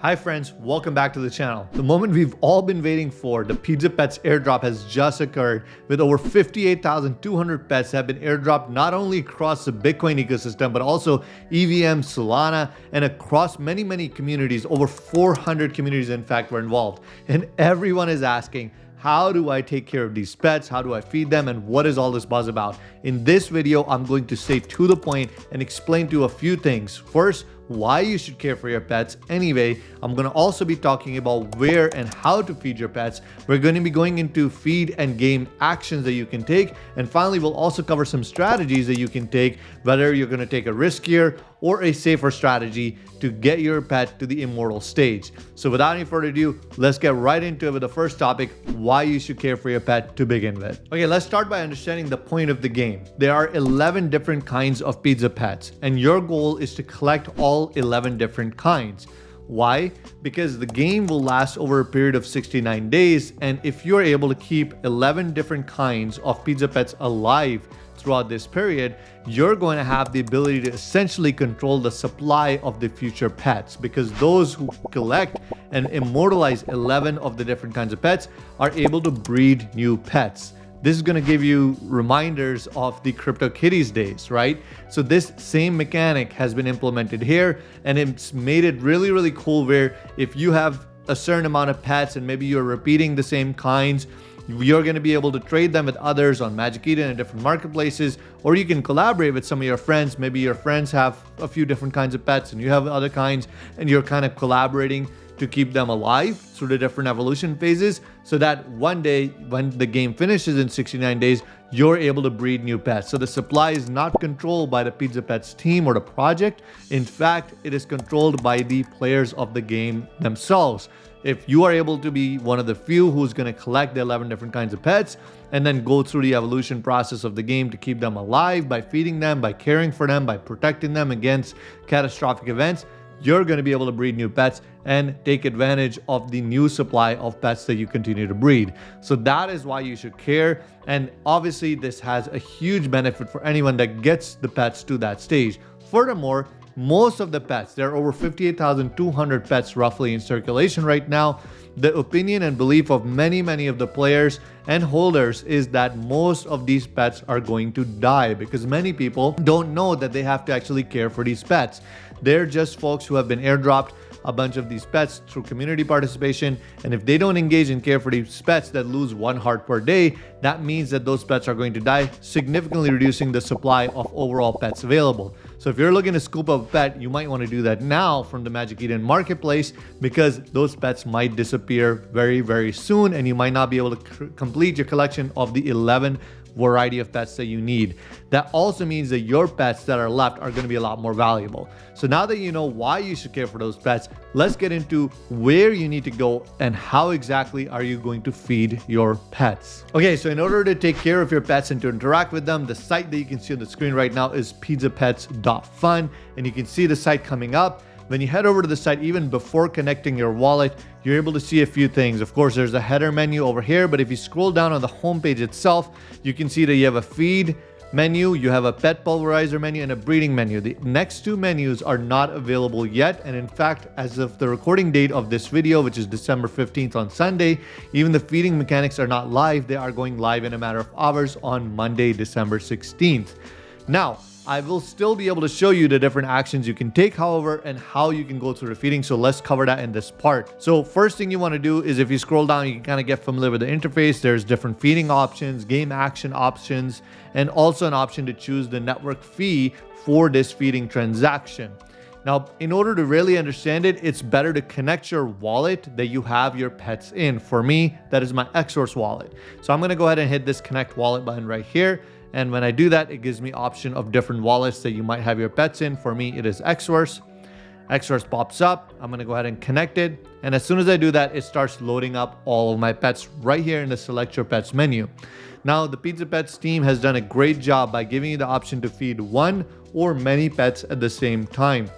Hi friends, welcome back to the channel. The moment we've all been waiting for, the Pizza Pets airdrop has just occurred, with over 58,200 pets that have been airdropped not only across the Bitcoin ecosystem, but also EVM, Solana, and across many communities. Over 400 communities in fact were involved. And everyone is asking, how do I take care of these pets? How do I feed them? And what is all this buzz about? In this video, I'm going to stay to the point and explain to you a few things. First, why you should care for your pets anyway. I'm going to also be talking about where and how to feed your pets. We're going to be going into feed and game actions that you can take. And finally, we'll also cover some strategies that you can take, whether you're going to take a riskier or a safer strategy to get your pet to the immortal stage. So without any further ado, let's get right into it with the first topic, why you should care for your pet to begin with. Okay, let's start by understanding the point of the game. There are 11 different kinds of pizza pets, and your goal is to collect all 11 different kinds. Why? Because the game will last over a period of 69 days, and if you're able to keep 11 different kinds of pizza pets alive throughout this period, you're going to have the ability to essentially control the supply of the future pets, because those who collect and immortalize 11 of the different kinds of pets are able to breed new pets. This is going to give you reminders of the CryptoKitties days, right? So this same mechanic has been implemented here, and it's made it really cool, where if you have a certain amount of pets and maybe you're repeating the same kinds, you're going to be able to trade them with others on Magic Eden and different marketplaces, or you can collaborate with some of your friends. Maybe your friends have a few different kinds of pets and you have other kinds, and you're kind of collaborating to keep them alive through the different evolution phases, so that one day when the game finishes in 69 days, you're able to breed new pets. So the supply is not controlled by the Pizza Pets team or the project. In fact, it is controlled by the players of the game themselves. If you are able to be one of the few who's going to collect the 11 different kinds of pets and then go through the evolution process of the game to keep them alive by feeding them, by caring for them, by protecting them against catastrophic events, you're going to be able to breed new pets and take advantage of the new supply of pets that you continue to breed. So that is why you should care. And obviously, this has a huge benefit for anyone that gets the pets to that stage. Furthermore, most of the pets, there are over 58,200 pets roughly in circulation right now. The opinion and belief of many of the players and holders is that most of these pets are going to die, because many people don't know that they have to actually care for these pets. They're just folks who have been airdropped a bunch of these pets through community participation, and if they don't engage and care for these pets that lose 1 heart per day, that means that those pets are going to die, significantly reducing the supply of overall pets available. So if you're looking to scoop up a pet, you might want to do that now from the Magic Eden marketplace, because those pets might disappear very soon, and you might not be able to complete your collection of the 11 variety of pets that you need. That also means that your pets that are left are going to be a lot more valuable. So now that you know why you should care for those pets, let's get into where you need to go and how exactly are you going to feed your pets. Okay, so in order to take care of your pets and to interact with them, the site that you can see on the screen right now is pizzapets.fun, and you can see the site coming up. When you head over to the site, even before connecting your wallet, you're able to see a few things. Of course, there's a header menu over here, but if you scroll down on the homepage itself, you can see that you have a feed menu, you have a pet pulverizer menu, and a breeding menu. The next two menus are not available yet, and in fact, as of the recording date of this video, which is December 15th on Sunday, even the feeding mechanics are not live. They are going live in a matter of hours on Monday, December 16th. Now, I will still be able to show you the different actions you can take, however, and how you can go through the feeding. So let's cover that in this part. So first thing you want to do is, if you scroll down, you can kind of get familiar with the interface. There's different feeding options, game action options, and also an option to choose the network fee for this feeding transaction. Now, in order to really understand it, it's better to connect your wallet that you have your pets in. For me, that is my Xsource wallet. So I'm going to go ahead and hit this connect wallet button right here. And when I do that, it gives me option of different wallets that you might have your pets in. For me, it is Xsource. Xsource pops up. I'm going to go ahead and connect it. And as soon as I do that, it starts loading up all of my pets right here in the select your pets menu. Now, the Pizza Pets team has done a great job by giving you the option to feed one or many pets at the same time.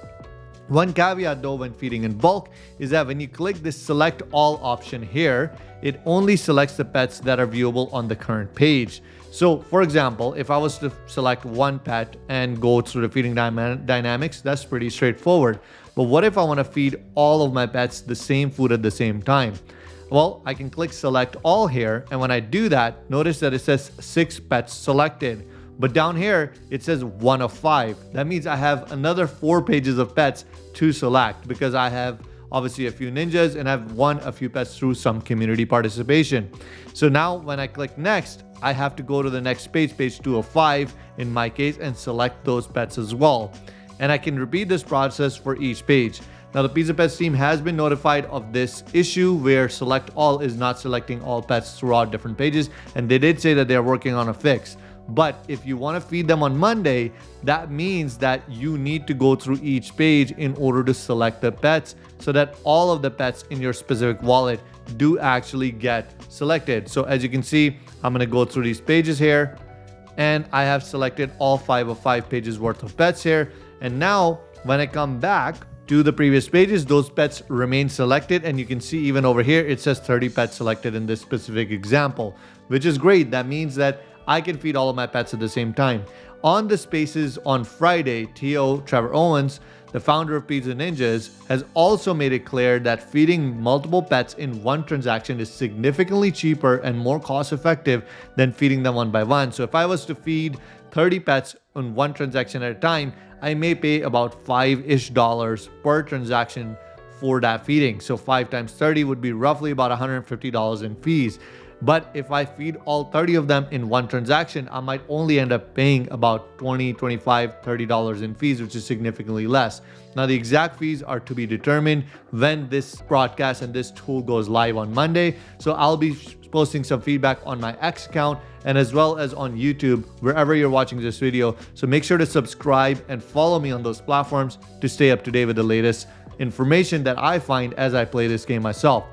One caveat though when feeding in bulk is that when you click this select all option here, it only selects the pets that are viewable on the current page. So for example, if I was to select one pet and go through the feeding dynamics, that's pretty straightforward. But what if I want to feed all of my pets the same food at the same time? Well, I can click select all here, and when I do that, notice that it says 6 pets selected. But down here, it says 1 of 5. That means I have another 4 pages of pets to select because I have obviously a few ninjas and I've won a few pets through some community participation. So now when I click next, I have to go to the next page, page 2 of 5 in my case, and select those pets as well. And I can repeat this process for each page. Now the Pizza Pets team has been notified of this issue where select all is not selecting all pets throughout different pages, and they did say that they're working on a fix. But if you want to feed them on Monday, that means that you need to go through each page in order to select the pets so that all of the pets in your specific wallet do actually get selected. So as you can see, I'm going to go through these pages here, and I have selected all 5 of 5 pages worth of pets here. And now when I come back to the previous pages, those pets remain selected, and you can see even over here it says 30 pets selected in this specific example, which is great. That means that I can feed all of my pets at the same time. On the spaces on Friday, T.O. Trevor Owens, the founder of Pizza Ninjas, has also made it clear that feeding multiple pets in one transaction is significantly cheaper and more cost effective than feeding them one by one. So if I was to feed 30 pets on one transaction at a time, I may pay about $5-ish per transaction for that feeding. So 5 times 30 would be roughly about $150 in fees. But if I feed all 30 of them in one transaction, I might only end up paying about $20, $25, $30 in fees, which is significantly less. Now, the exact fees are to be determined when this broadcast and this tool goes live on Monday. So I'll be posting some feedback on my X account and as well as on YouTube, wherever you're watching this video. So make sure to subscribe and follow me on those platforms to stay up to date with the latest information that I find as I play this game myself.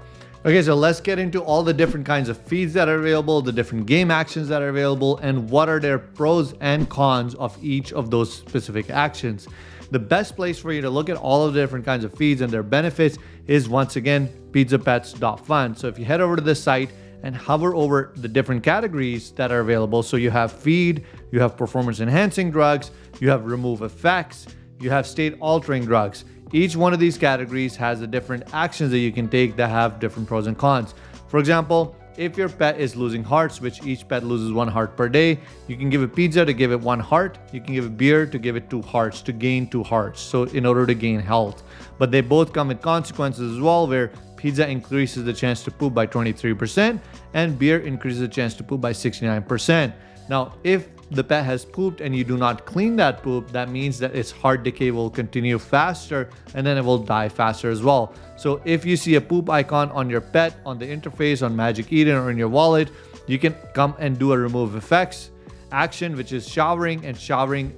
Okay, so let's get into all the different kinds of feeds that are available, the different game actions that are available, and what are their pros and cons of each of those specific actions. The best place for you to look at all of the different kinds of feeds and their benefits is once again pizzapets.fun. So if you head over to this site and hover over the different categories that are available, so you have feed, you have performance enhancing drugs, you have remove effects, you have state altering drugs. Each one of these categories has the different actions that you can take that have different pros and cons. For example, if your pet is losing hearts, which each pet loses 1 heart per day, you can give a pizza to give it 1 heart. You can give a beer to give it 2 hearts, to gain 2 hearts. So in order to gain health. But they both come with consequences as well, where pizza increases the chance to poop by 23% and beer increases the chance to poop by 69%. Now, if the pet has pooped and you do not clean that poop, that means that its heart decay will continue faster and then it will die faster as well. So if you see a poop icon on your pet, on the interface, on Magic Eden, or in your wallet, you can come and do a remove effects action, which is showering, and showering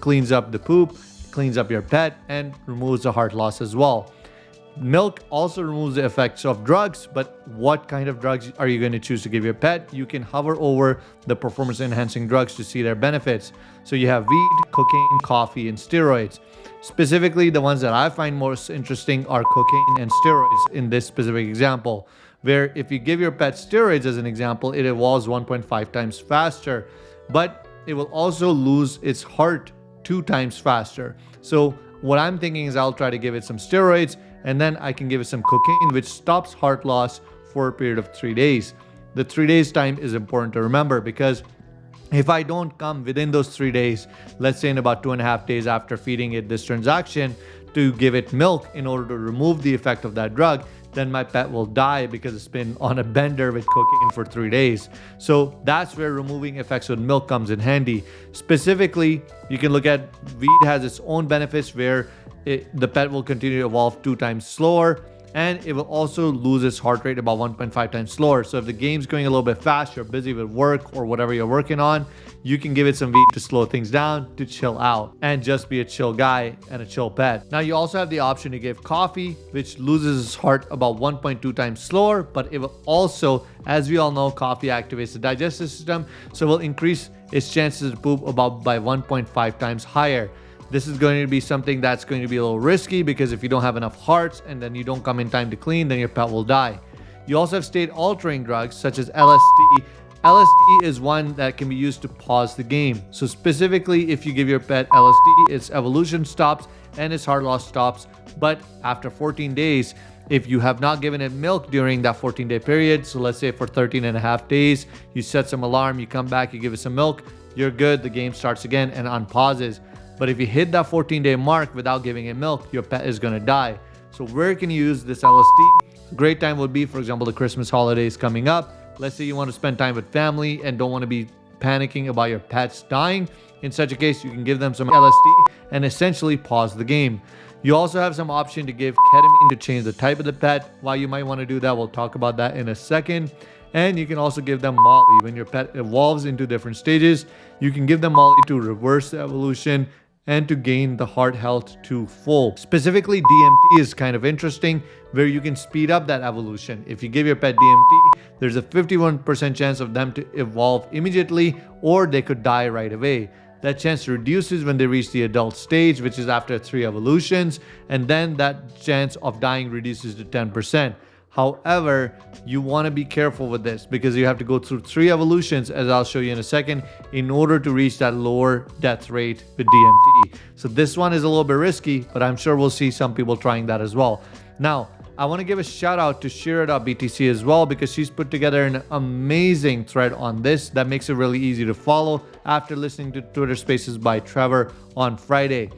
cleans up the poop, cleans up your pet, and removes the heart loss as well. Milk also removes the effects of drugs, but what kind of drugs are you going to choose to give your pet? You can hover over the performance enhancing drugs to see their benefits. So you have weed, cocaine, coffee, and steroids. Specifically, the ones that I find most interesting are cocaine and steroids in this specific example, where if you give your pet steroids as an example, it evolves 1.5 times faster, but it will also lose its heart 2 times faster. So what I'm thinking is I'll try to give it some steroids, and then I can give it some cocaine, which stops heart loss for a period of 3 days. The 3 days time is important to remember, because if I don't come within those 3 days, let's say in about 2.5 days after feeding it this transaction, to give it milk in order to remove the effect of that drug, then my pet will die because it's been on a bender with cocaine for 3 days. So that's where removing effects with milk comes in handy. Specifically, you can look at weed has its own benefits where the pet will continue to evolve 2 times slower, and it will also lose its heart rate about 1.5 times slower. So if the game's going a little bit fast, you're busy with work or whatever you're working on, you can give it some weed to slow things down, to chill out, and just be a chill guy and a chill pet. Now you also have the option to give coffee, which loses its heart about 1.2 times slower, but it will also, as we all know, coffee activates the digestive system, so it will increase its chances to poop about by 1.5 times higher. This is going to be something that's going to be a little risky because if you don't have enough hearts and then you don't come in time to clean, then your pet will die. You also have state altering drugs such as LSD. LSD is one that can be used to pause the game. So specifically, if you give your pet LSD, its evolution stops and its heart loss stops. But after 14 days, if you have not given it milk during that 14-day period, so let's say for 13 and a half days, you set some alarm, you come back, you give it some milk, you're good, the game starts again and unpauses. But if you hit that 14-day mark without giving it milk, your pet is going to die. So where can you use this LSD? A great time would be, for example, the Christmas holidays coming up. Let's say you want to spend time with family and don't want to be panicking about your pets dying. In such a case, you can give them some LSD and essentially pause the game. You also have some option to give ketamine to change the type of the pet. Why you might want to do that, we'll talk about that in a second. And you can also give them Molly. When your pet evolves into different stages, you can give them Molly to reverse the evolution and to gain the heart health to full. Specifically, DMT is kind of interesting where you can speed up that evolution. If you give your pet DMT, there's a 51% chance of them to evolve immediately or they could die right away. That chance reduces when they reach the adult stage, which is after 3 evolutions, and then that chance of dying reduces to 10%. However, you want to be careful with this because you have to go through 3 evolutions, as I'll show you in a second, in order to reach that lower death rate with DMT. So this one is a little bit risky, but I'm sure we'll see some people trying that as well. Now, I want to give a shout out to Shira.btc as well because she's put together an amazing thread on this that makes it really easy to follow after listening to Twitter Spaces by Trevor on Friday.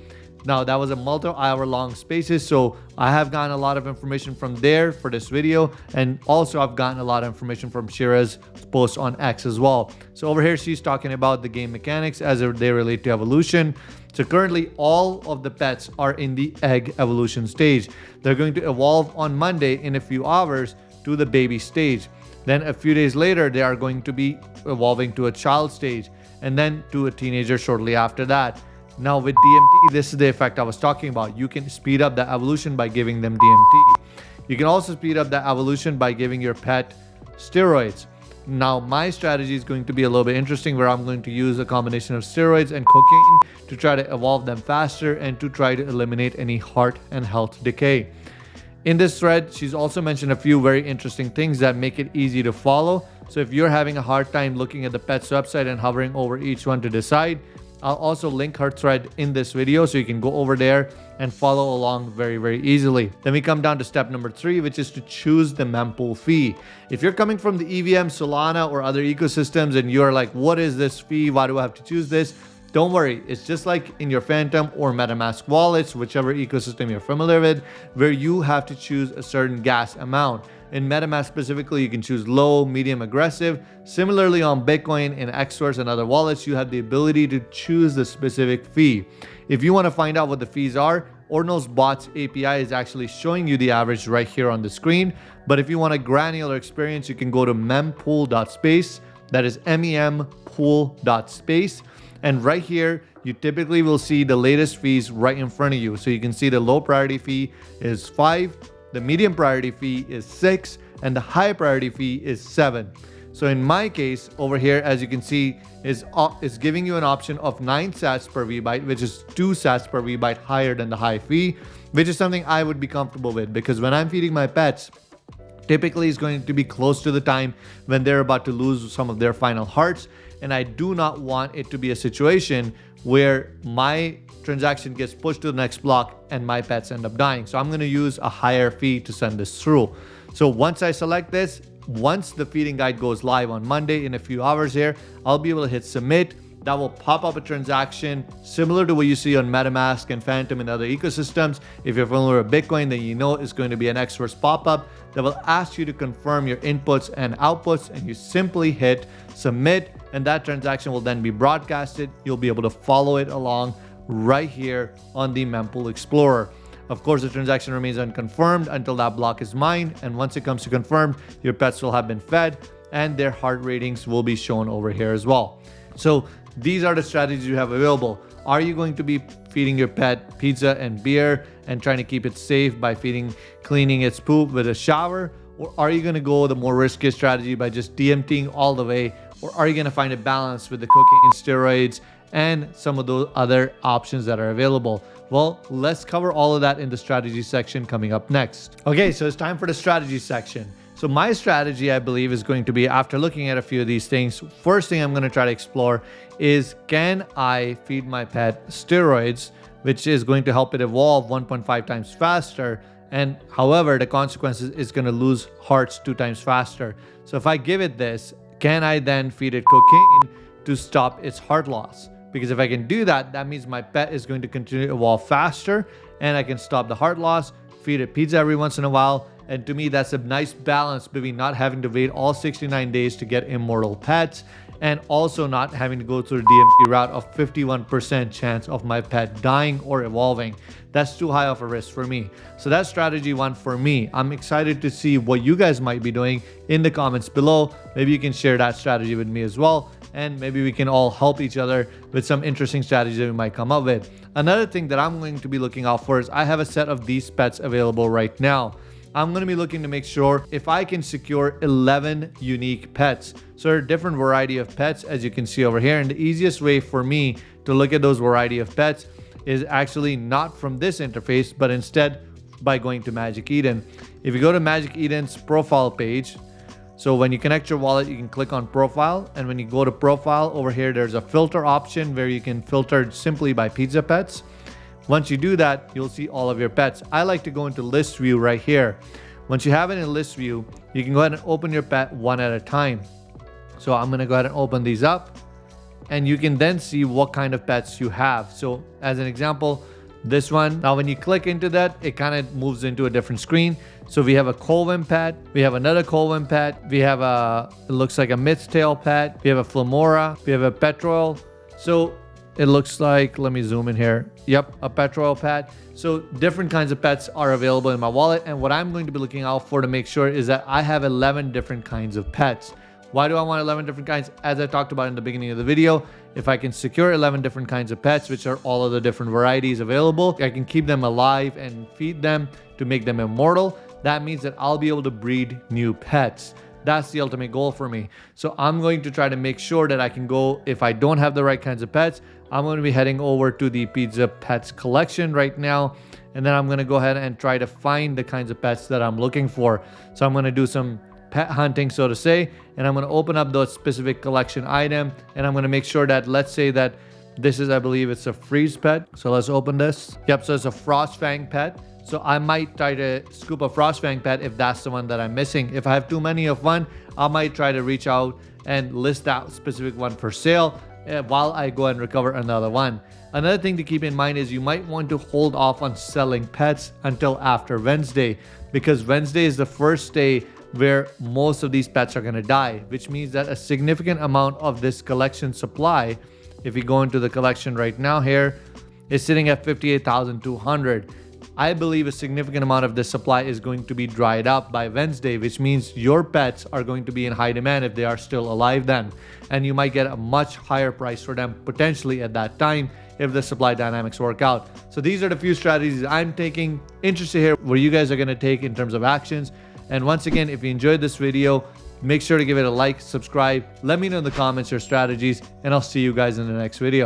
Now, that was a multi-hour long spaces, so I have gotten a lot of information from there for this video, and also I've gotten a lot of information from Shira's post on X as well. So over here, she's talking about the game mechanics as they relate to evolution. So currently, all of the pets are in the egg evolution stage. They're going to evolve on Monday in a few hours to the baby stage. Then a few days later, they are going to be evolving to a child stage, and then to a teenager shortly after that. Now with DMT, this is the effect I was talking about. You can speed up the evolution by giving them DMT. You can also speed up the evolution by giving your pet steroids. Now my strategy is going to be a little bit interesting where I'm going to use a combination of steroids and cocaine to try to evolve them faster and to try to eliminate any heart and health decay. In this thread, she's also mentioned a few very interesting things that make it easy to follow. So if you're having a hard time looking at the pet's website and hovering over each one to decide, I'll also link her thread in this video so you can go over there and follow along very, very easily. Then we come down to step number 3, which is to choose the mempool fee. If you're coming from the EVM, Solana, or other ecosystems and you're like, what is this fee? Why do I have to choose this? Don't worry, it's just like in your Phantom or MetaMask wallets, whichever ecosystem you're familiar with, where you have to choose a certain gas amount. In MetaMask specifically, you can choose low, medium, aggressive. Similarly, on Bitcoin and Xsource and other wallets, you have the ability to choose the specific fee. If you want to find out what the fees are, Ordinal's Bots API is actually showing you the average right here on the screen. But if you want a granular experience, you can go to mempool.space. That is mempool.space. And right here, you typically will see the latest fees right in front of you. So you can see the low priority fee is 5. The medium priority fee is 6 and the high priority fee is 7. So in my case over here, as you can see, is giving you an option of 9 sats per VByte, which is 2 sats per VByte higher than the high fee, which is something I would be comfortable with because when I'm feeding my pets, typically it's going to be close to the time when they're about to lose some of their final hearts. And I do not want it to be a situation where my transaction gets pushed to the next block and my pets end up dying. So I'm going to use a higher fee to send this through. So once I select this, once the feeding guide goes live on Monday in a few hours here, I'll be able to hit submit. That will pop up a transaction similar to what you see on MetaMask and Phantom and other ecosystems. If you're familiar with Bitcoin, then you know it's going to be an Xsource pop-up that will ask you to confirm your inputs and outputs, and you simply hit submit, and that transaction will then be broadcasted. You'll be able to follow it along right here on the Mempool Explorer. Of course, the transaction remains unconfirmed until that block is mined, and once it comes to confirmed, your pets will have been fed and their heart ratings will be shown over here as well. So these are the strategies you have available. Are you going to be feeding your pet pizza and beer and trying to keep it safe by cleaning its poop with a shower? Or are you going to go the more risky strategy by just DMTing all the way? Or are you going to find a balance with the cocaine, steroids, and some of those other options that are available. Well, let's cover all of that in the strategy section coming up next. Okay, so it's time for the strategy section. So my strategy, I believe, is going to be, after looking at a few of these things, first thing I'm going to try to explore is, can I feed my pet steroids, which is going to help it evolve 1.5 times faster. And however, the consequences is going to lose hearts 2 times faster. So if I give it this, can I then feed it cocaine to stop its heart loss? Because if I can do that, that means my pet is going to continue to evolve faster and I can stop the heart loss, feed it pizza every once in a while. And to me, that's a nice balance between not having to wait all 69 days to get immortal pets and also not having to go through the DMT route of 51% chance of my pet dying or evolving. That's too high of a risk for me. So that's strategy 1 for me. I'm excited to see what you guys might be doing in the comments below. Maybe you can share that strategy with me as well. And maybe we can all help each other with some interesting strategies that we might come up with. Another thing that I'm going to be looking out for is I have a set of these pets available right now. I'm going to be looking to make sure if I can secure 11 unique pets. So there are a different variety of pets, as you can see over here. And the easiest way for me to look at those variety of pets is actually not from this interface, but instead by going to Magic Eden. If you go to Magic Eden's profile page, so when you connect your wallet, you can click on profile. And when you go to profile over here, there's a filter option where you can filter simply by pizza pets. Once you do that, you'll see all of your pets. I like to go into list view right here. Once you have it in list view, you can go ahead and open your pet one at a time. So I'm going to go ahead and open these up and you can then see what kind of pets you have. So as an example, this one, now when you click into that, it kind of moves into a different screen. So we have a Colvin pet, we have another Colvin pet, we have it looks like a Mythtail pet, we have a Flamora, we have a Petrol. So it looks like, let me zoom in here. Yep, a Petrol pet. So different kinds of pets are available in my wallet. And what I'm going to be looking out for to make sure is that I have 11 different kinds of pets. Why do I want 11 different kinds? As I talked about in the beginning of the video, if I can secure 11 different kinds of pets, which are all of the different varieties available, I can keep them alive and feed them to make them immortal. That means that I'll be able to breed new pets. That's the ultimate goal for me. So I'm going to try to make sure that I can go, if I don't have the right kinds of pets, I'm going to be heading over to the Pizza Pets collection right now. And then I'm going to go ahead and try to find the kinds of pets that I'm looking for. So I'm going to do some pet hunting, so to say, and I'm going to open up those specific collection item. And I'm going to make sure that, let's say that this is, I believe it's a freeze pet. So let's open this. Yep, so it's a Frostfang pet. So I might try to scoop a Frostfang pet if that's the one that I'm missing. If I have too many of one, I might try to reach out and list that specific one for sale while I go and recover another one. Another thing to keep in mind is you might want to hold off on selling pets until after Wednesday, because Wednesday is the first day where most of these pets are going to die, which means that a significant amount of this collection supply, if you go into the collection right now here, is sitting at 58,200. I believe a significant amount of this supply is going to be dried up by Wednesday, which means your pets are going to be in high demand if they are still alive then. And you might get a much higher price for them potentially at that time if the supply dynamics work out. So these are the few strategies I'm taking. Interested to hear what you guys are going to take in terms of actions. And once again, if you enjoyed this video, make sure to give it a like, subscribe, let me know in the comments your strategies, and I'll see you guys in the next video.